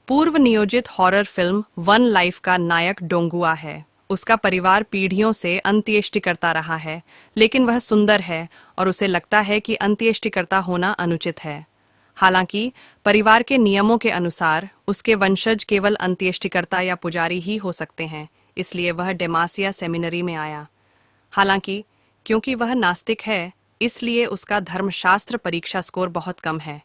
पूर्व नियोजित horror film one life का नायक डोंगुआ है। उसका परिवार पीढ़ियों से अंत्येष्टि करता रहा है, लेकिन वह सुंदर है और उसे लगता है कि अंत्येष्टिकर्ता होना अनुचित है। हालांकि परिवार के नियमों के अनुसार उसके वंशज केवल अंत्येष्टिकर्ता या पुजारी ही हो सकते हैं, इसलिए वह डेमासिया सेमिनरी में आया। हालांकि क्योंकि वह नास्तिक है, इसलिए उसका धर्मशास्त्र परीक्षा स्कोर बहुत कम है।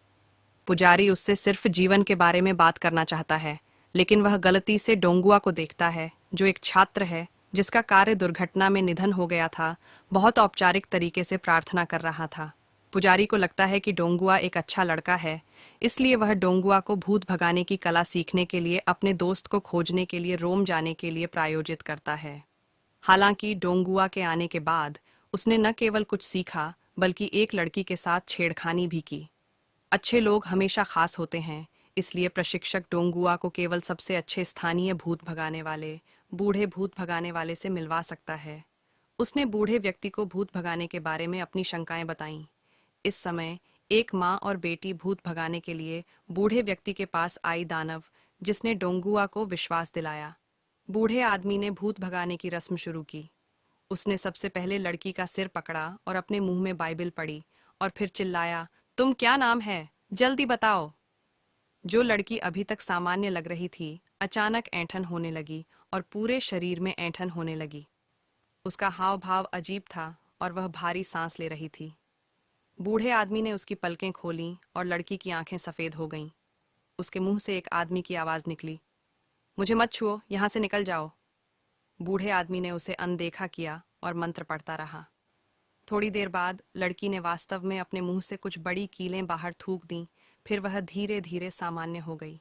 पुजारी उससे सिर्फ जीवन के बारे में बात करना चाहता है, लेकिन वह गलती से डोंगुआ को देखता है, जो एक छात्र है जिसका कार्य दुर्घटना में निधन हो गया था, बहुत औपचारिक तरीके से प्रार्थना कर रहा था। पुजारी को लगता है कि डोंगुआ एक अच्छा लड़का है, इसलिए वह डोंगुआ को भूत भगाने की कला सीखने के लिए अपने दोस्त को खोजने के लिए रोम जाने के लिए प्रायोजित करता है। हालांकि डोंगुआ के आने के बाद उसने न केवल कुछ सीखा, बल्कि एक लड़की के साथ छेड़खानी भी की। अच्छे लोग हमेशा खास होते हैं, इसलिए प्रशिक्षक डोंगुआ को केवल सबसे अच्छे स्थानीय भूत भगाने वाले, बूढ़े भूत भगाने वाले से मिलवा सकता है। उसने बूढ़े व्यक्ति को भूत भगाने के बारे में अपनी शंकाएं बताईं। इस समय एक माँ और बेटी भूत भगाने के लिए बूढ़े व्यक्ति के पास आई दानव, जिसने डोंगुआ को विश्वास दिलाया। बूढ़े आदमी ने भूत भगाने की रस्म शुरू की। उसने सबसे पहले लड़की का सिर पकड़ा और अपने मुंह में बाइबिल पढ़ी, और फिर चिल्लाया, तुम क्या नाम है, जल्दी बताओ। जो लड़की अभी तक सामान्य लग रही थी, अचानक ऐंठन होने लगी और पूरे शरीर में ऐंठन होने लगी। उसका हाव भाव अजीब था और वह भारी सांस ले रही थी। बूढ़े आदमी ने उसकी पलकें खोलीं और लड़की की आंखें सफेद हो गईं। उसके मुंह से एक आदमी की आवाज निकली, मुझे मत छुओ, यहां से निकल जाओ। बूढ़े आदमी ने उसे अनदेखा किया और मंत्र पढ़ता रहा। थोड़ी देर बाद लड़की ने वास्तव में अपने मुंह से कुछ बड़ी कीलें बाहर थूक दीं, फिर वह धीरे धीरे सामान्य हो गई।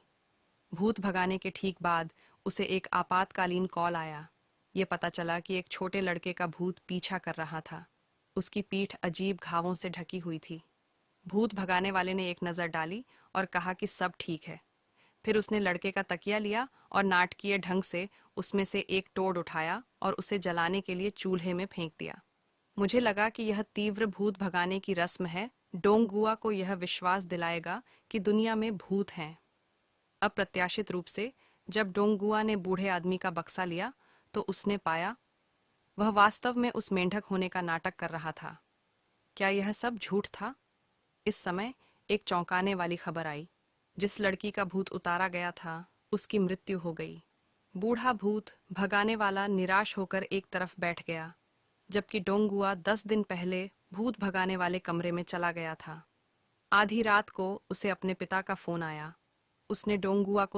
भूत भगाने के ठीक बाद उसे एक आपातकालीन कॉल आया। ये पता चला कि एक छोटे लड़के का भूत पीछा कर रहा था। उसकी पीठ अजीब घावों से ढकी हुई थी। भूत भगाने वाले ने एक नज़र डाली और कहा कि सब ठीक है। फिर उसने लड़के का तकिया लिया और नाटकीय ढंग से उसमें से एक टोड़ उठाया और उसे जलाने के लिए चूल्हे में फेंक दिया। मुझे लगा कि यह तीव्र भूत भगाने की रस्म है, डोंगुआ को यह विश्वास दिलाएगा कि दुनिया में भूत हैं। अप्रत्याशित रूप से जब डोंगुआ ने बूढ़े आदमी का बक्सा लिया, तो उसने पाया वह वास्तव में उस मेंढक होने का नाटक कर रहा था। क्या यह सब झूठ था? इस समय एक चौंकाने वाली खबर आई। जिस लड़की का भूत उतारा गया था, उसकी मृत्यु हो गई। बूढ़ा भूत भगाने वाला निराश होकर एक तरफ बैठ गया, जबकि डोंगुआ 10 दिन पहले भूत भगाने वाले कमरे में चला गया था। आधी रात को उसे अपने पिता का फोन आया। उसने डोंगुआ को